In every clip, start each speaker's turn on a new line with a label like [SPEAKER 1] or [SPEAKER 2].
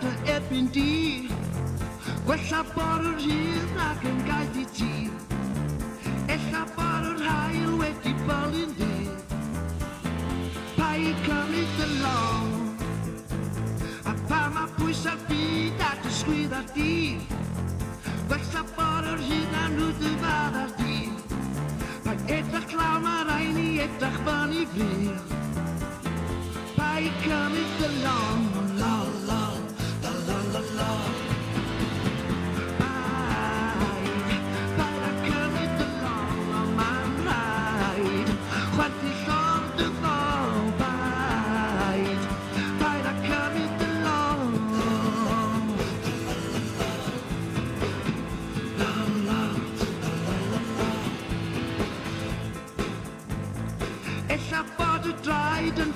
[SPEAKER 1] Santa FND. Questa border hier naar een guide die esta border high with the falling day. Pai coming along. A fama puxa vida de squida di. Questa border hier naar nu de waarheid die. Pai etach klauma reini etach bunny weer. Pai coming along. La la la la la la.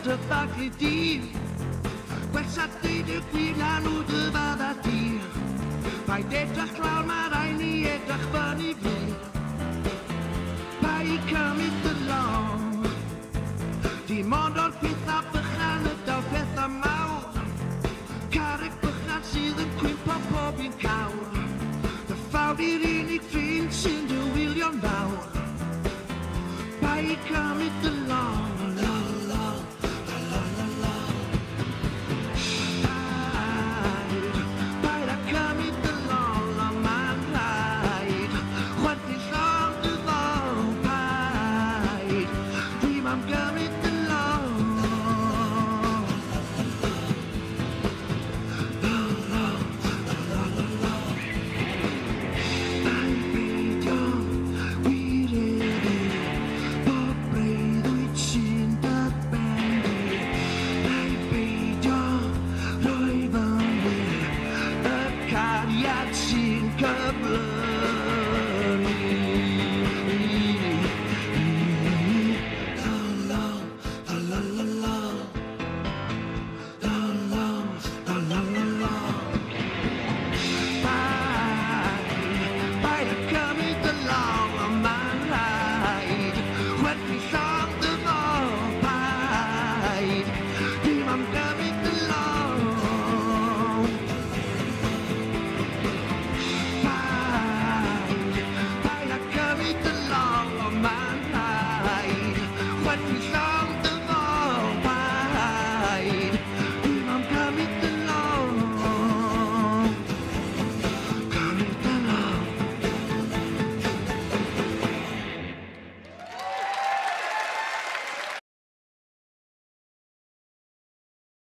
[SPEAKER 1] De faculty, questa tede qui la nude va da dir. Bei der Tag klar maar reini et dag bunny weer. Bei come it along. Die man dort pizza begaan het al vet aan mouw. Karek begaan zie de queen pop op in kou. De vrouw die in ik vind in de William Bauer. Bei come it along. What we saw